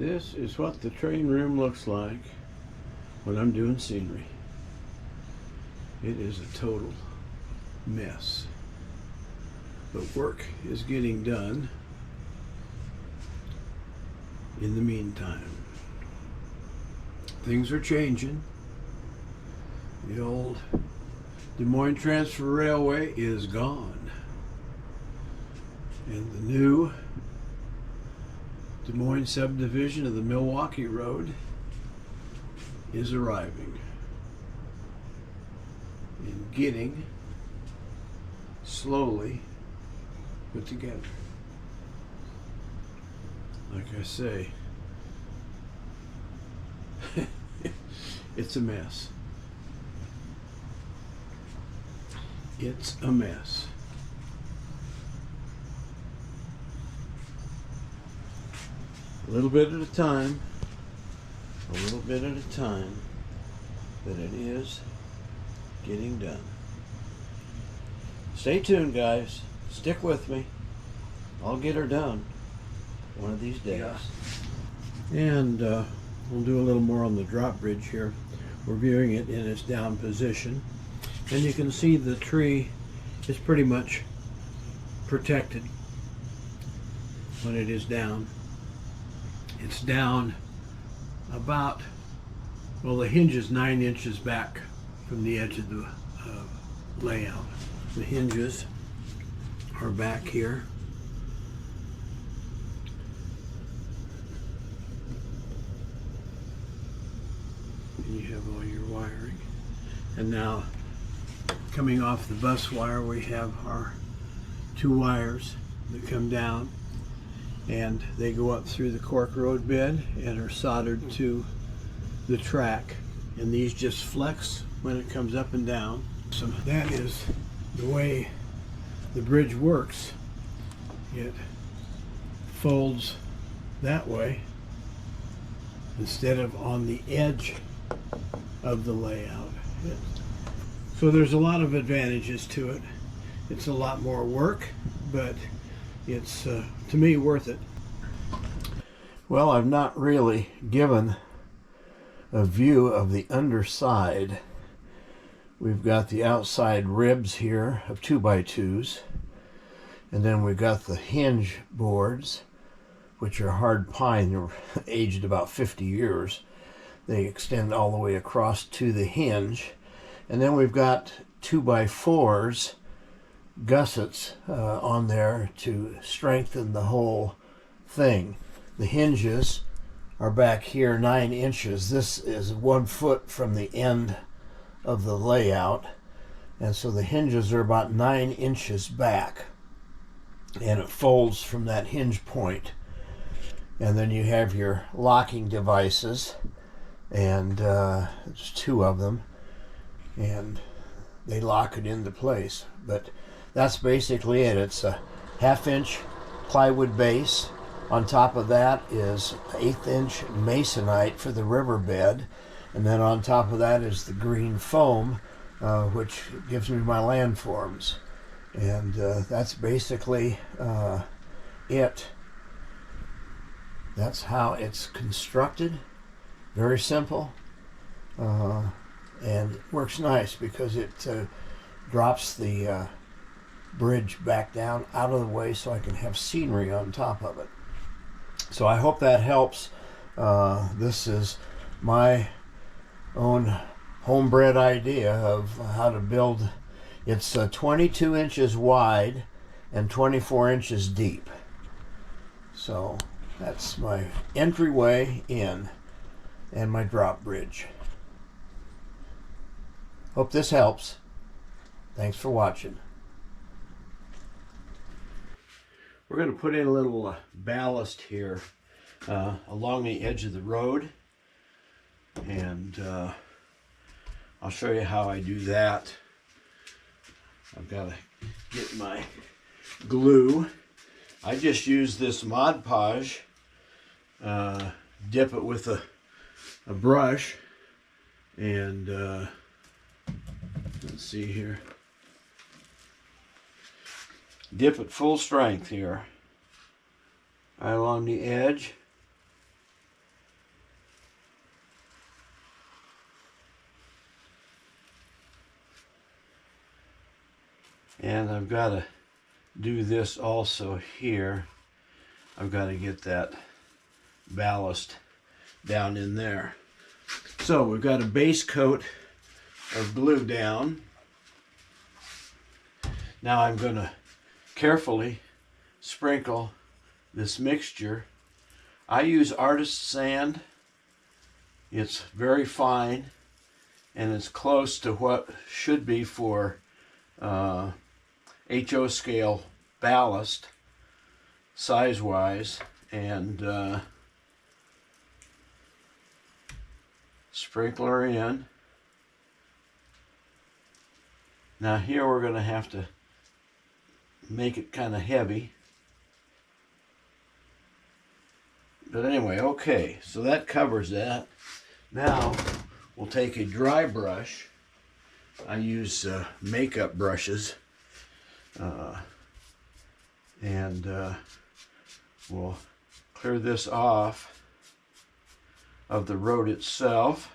This is what the train room looks like when I'm doing scenery. It is a total mess. But work is getting done in the meantime. Things are changing. The old Des Moines Transfer Railway is gone. And the new Des Moines Subdivision of the Milwaukee Road is arriving and getting slowly put together. Like I say, it's a mess. It's a mess. A little bit at a time, but it is getting done. Stay tuned, guys. Stick with me. I'll get her done one of these days. Yeah. And we'll do a little more on the drop bridge here. We're viewing it in its down position. And you can see the tree is pretty much protected when it is down. It's down about, well, the hinge is 9 inches back from the edge of the layout. The hinges are back here. And you have all your wiring. And now, coming off the bus wire, we have our 2 wires that come down, and they go up through the cork road bed and are soldered to the track, and these just flex when it comes up and down. So that is the way the bridge works. It folds that way instead of on the edge of the layout. So there's a lot of advantages to it. It's a lot more work, but it's, to me, worth it. Well, I've not really given a view of the underside. We've got the outside ribs here of 2x2s, and then we've got the hinge boards, which are hard pine. They're aged about 50 years. They extend all the way across to the hinge. And then we've got 2x4s, gussets on there to strengthen the whole thing. The hinges are back here 9 inches. This is 1 foot from the end of the layout, and so the hinges are about 9 inches back, and it folds from that hinge point. And then you have your locking devices, and there's 2 of them, and they lock it into place. But that's basically it. It's a 1/2 inch plywood base. On top of that is 1/8 inch masonite for the riverbed, and then on top of that is the green foam, which gives me my landforms. And that's basically it. That's how it's constructed. Very simple. And it works nice because it drops the bridge back down out of the way so I can have scenery on top of it. So I hope that helps. This is my own homebred idea of how to build. It's 22 inches wide and 24 inches deep. So that's my entryway in and my drop bridge. Hope this helps. Thanks for watching. We're going to put in a little ballast here along the edge of the road, and I'll show you how I do that. I've got to get my glue. I just use this Mod Podge, dip it with a brush, and let's see here. Dip it full strength here, right along the edge, And I've got to do this also here. I've got to get that ballast down in there. So we've got a base coat of glue down. Now I'm going to carefully sprinkle this mixture. I use artist sand. It's very fine and it's close to what should be for HO scale ballast size wise, and sprinkler in. Now here we're going to have to make it kind of heavy. But anyway, okay, so that covers that. Now we'll take a dry brush. I use makeup brushes, and we'll clear this off of the road itself.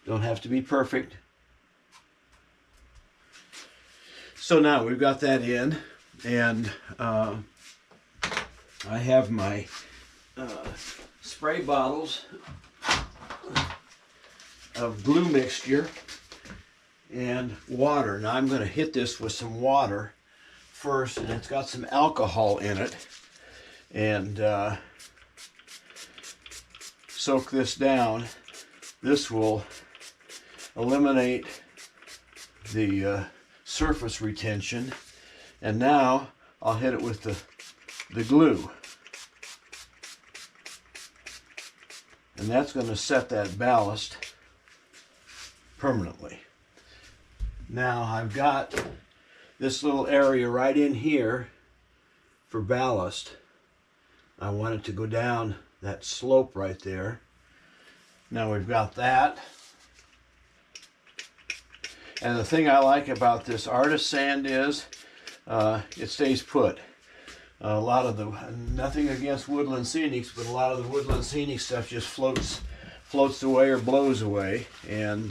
Don't have to be perfect. So now we've got that in, and I have my spray bottles of glue mixture and water. Now I'm going to hit this with some water first, and it's got some alcohol in it, and soak this down. This will eliminate the surface retention, and now I'll hit it with the glue, and that's going to set that ballast permanently. Now I've got this little area right in here for ballast. I want it to go down that slope right there. Now we've got that. And the thing I like about this artist sand is it stays put. A lot of the, nothing against Woodland Scenics, but a lot of the Woodland Scenic stuff just floats away or blows away. And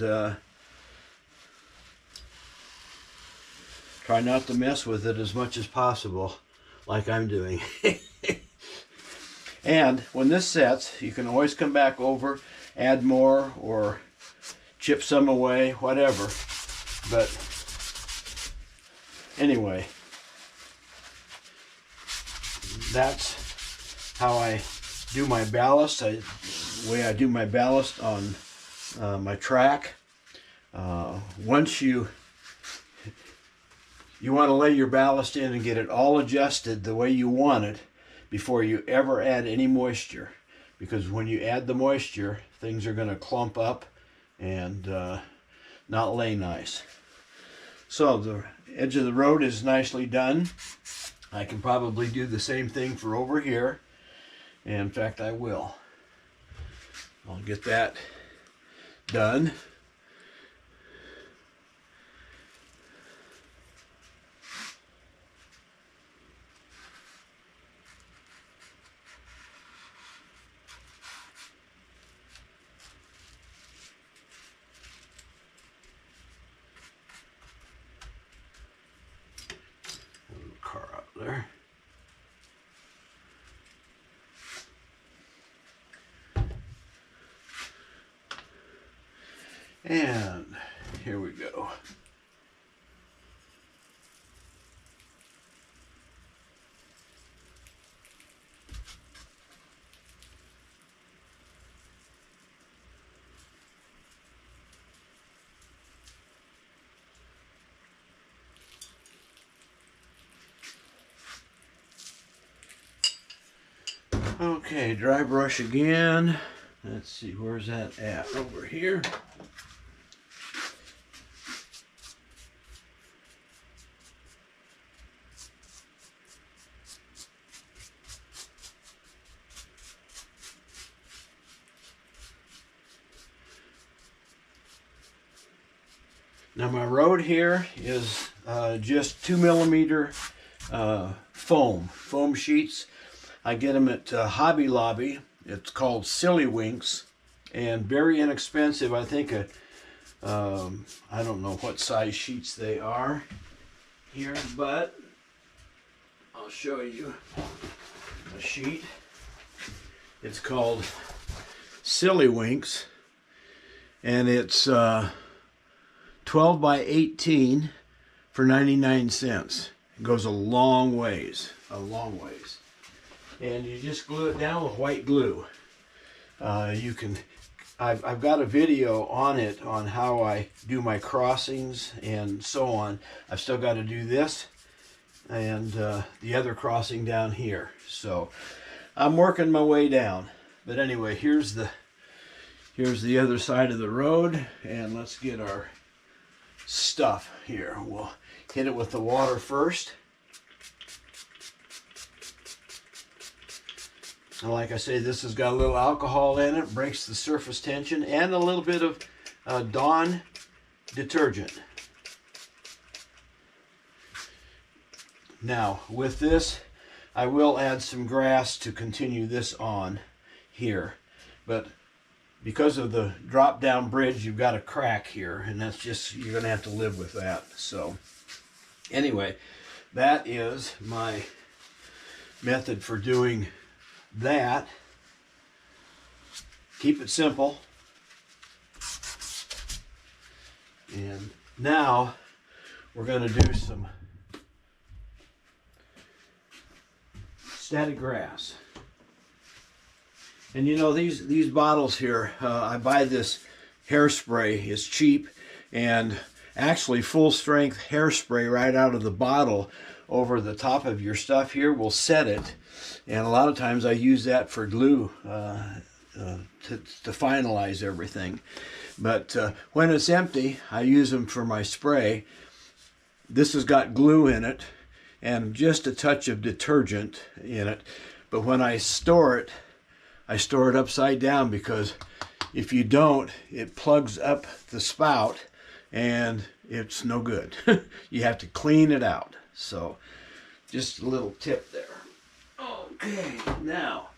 try not to mess with it as much as possible, like I'm doing. And when this sets, you can always come back over, add more, or chip some away, whatever. But anyway, that's how I do my ballast. The way I do my ballast on my track. Once you want to lay your ballast in and get it all adjusted the way you want it before you ever add any moisture, because when you add the moisture, things are going to clump up and not lay nice. So the edge of the road is nicely done. I can probably do the same thing for over here. And in fact, I will. I'll get that done. Car up there. And here we go. Okay, dry brush again. Let's see, where's that at? Over here. Now my road here is just 2 millimeter foam sheets. I get them at Hobby Lobby. It's called Silly Winks, and very inexpensive. I think I don't know what size sheets they are here, but I'll show you a sheet. It's called Silly Winks, and it's 12 by 18 for 99 cents. It goes a long ways, And you just glue it down with white glue. I've got a video on it on how I do my crossings and so on. I've still got to do this and the other crossing down here. So I'm working my way down. But anyway, here's the other side of the road, and let's get our stuff here. We'll hit it with the water first. And like I say, this has got a little alcohol in it, breaks the surface tension, and a little bit of Dawn detergent. Now, with this, I will add some grass to continue this on here. But because of the drop-down bridge, you've got a crack here, and that's just, you're going to have to live with that. So, anyway, that is my method for doing that. Keep it simple. And now we're going to do some static grass. And you know, these bottles here, I buy this hairspray. It's cheap, and actually full strength hairspray right out of the bottle over the top of your stuff here will set it. And a lot of times I use that for glue to finalize everything. But when it's empty, I use them for my spray. This has got glue in it and just a touch of detergent in it. But when I store it upside down, because if you don't, it plugs up the spout and it's no good. You have to clean it out. So just a little tip there. Okay, now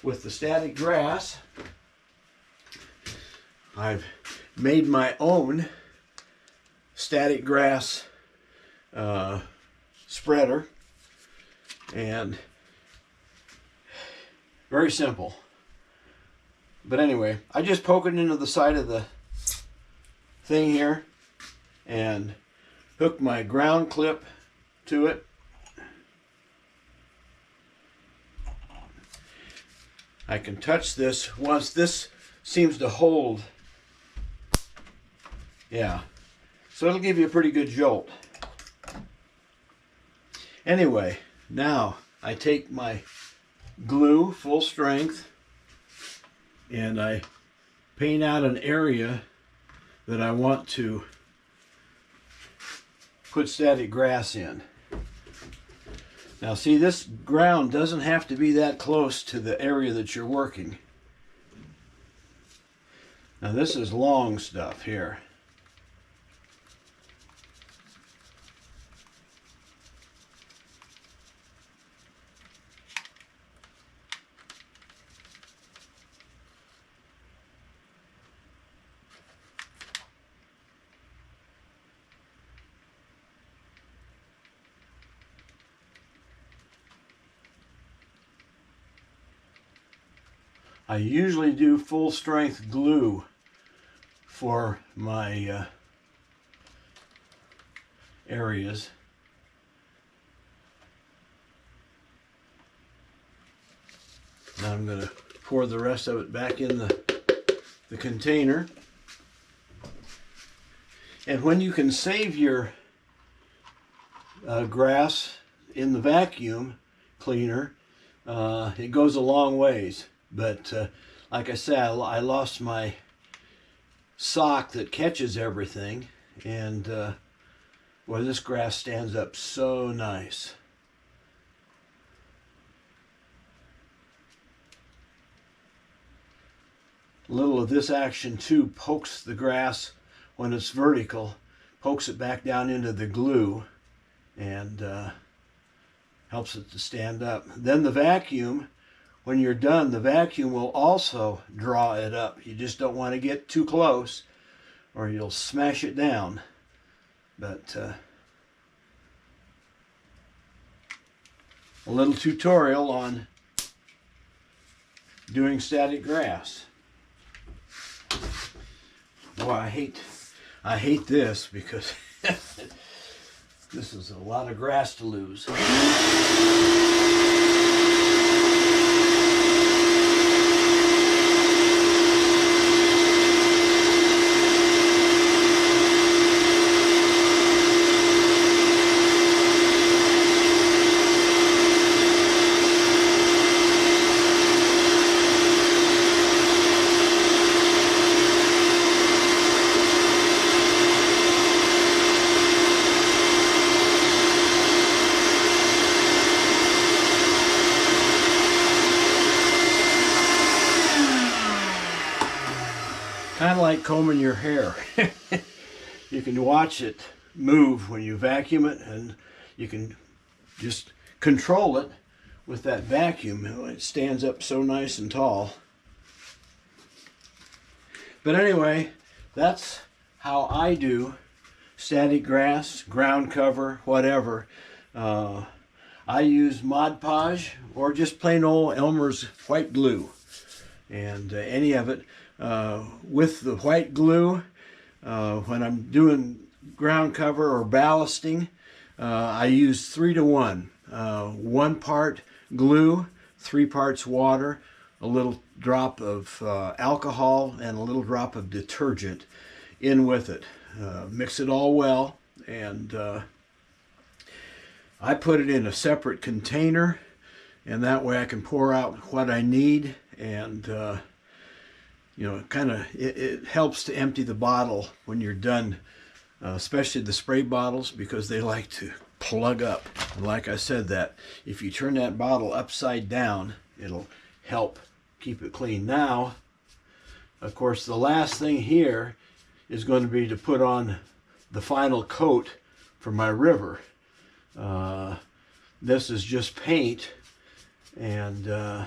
with the static grass, I've made my own static grass spreader, and very simple. But anyway, I just poke it into the side of the thing here and hook my ground clip to it. I can touch this once this seems to hold. Yeah, so it'll give you a pretty good jolt. Anyway, now I take my glue, full strength, and I paint out an area that I want to put static grass in. Now see, this ground doesn't have to be that close to the area that you're working. Now this is long stuff here. I usually do full strength glue for my areas. Now I'm going to pour the rest of it back in the container. And when you can save your grass in the vacuum cleaner, it goes a long ways. But like I said, I lost my sock that catches everything, and well, this grass stands up so nice. A little of this action too pokes the grass when it's vertical, pokes it back down into the glue and helps it to stand up. Then the vacuum, when you're done, the vacuum will also draw it up. You just don't want to get too close or you'll smash it down. But a little tutorial on doing static grass. Boy, I hate this because this is a lot of grass to lose. Kind of like combing your hair. You can watch it move when you vacuum it, and you can just control it with that vacuum. It stands up so nice and tall. But anyway, that's how I do static grass, ground cover, whatever. I use Mod Podge or just plain old Elmer's white glue, and any of it. With the white glue, when I'm doing ground cover or ballasting, I use 3 to 1. 1 part glue, 3 parts water, a little drop of alcohol, and a little drop of detergent in with it. Mix it all well, and I put it in a separate container, and that way I can pour out what I need, and you know, it helps to empty the bottle when you're done, especially the spray bottles, because they like to plug up. And like I said, that if you turn that bottle upside down, it'll help keep it clean. Now, of course, the last thing here is going to be to put on the final coat for my river. This is just paint, and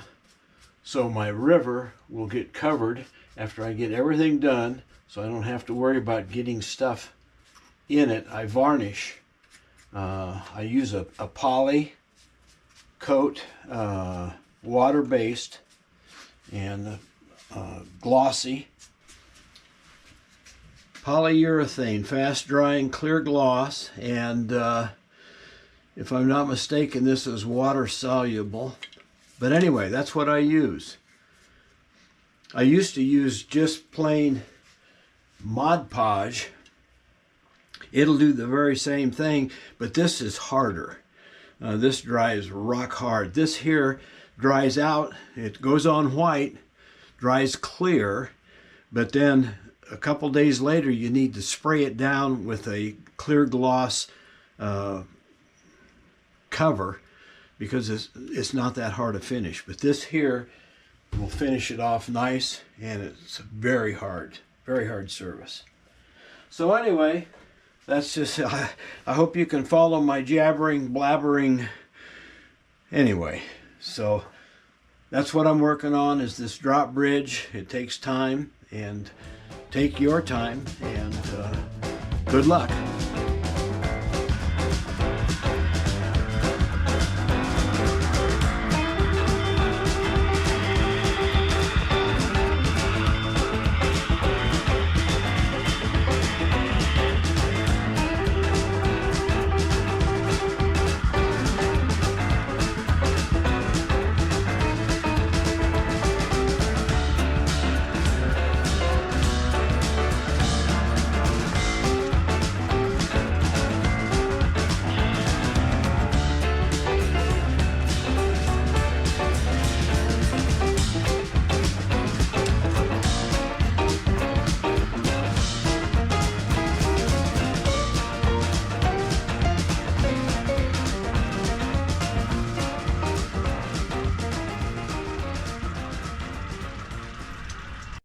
so my river will get covered after I get everything done, so I don't have to worry about getting stuff in it. I varnish. I use a poly coat, water-based and glossy. Polyurethane, fast-drying, clear gloss, and if I'm not mistaken, this is water-soluble. But anyway, that's what I use. I used to use just plain Mod Podge. It'll do the very same thing, but this is harder. This dries rock hard. This here dries out, it goes on white, dries clear, but then a couple days later you need to spray it down with a clear gloss cover, because it's not that hard to finish. But this here will finish it off nice, and it's very hard service. So anyway, that's just, I hope you can follow my jabbering, blabbering. Anyway, so that's what I'm working on, is this drop bridge. It takes time, and take your time, and good luck.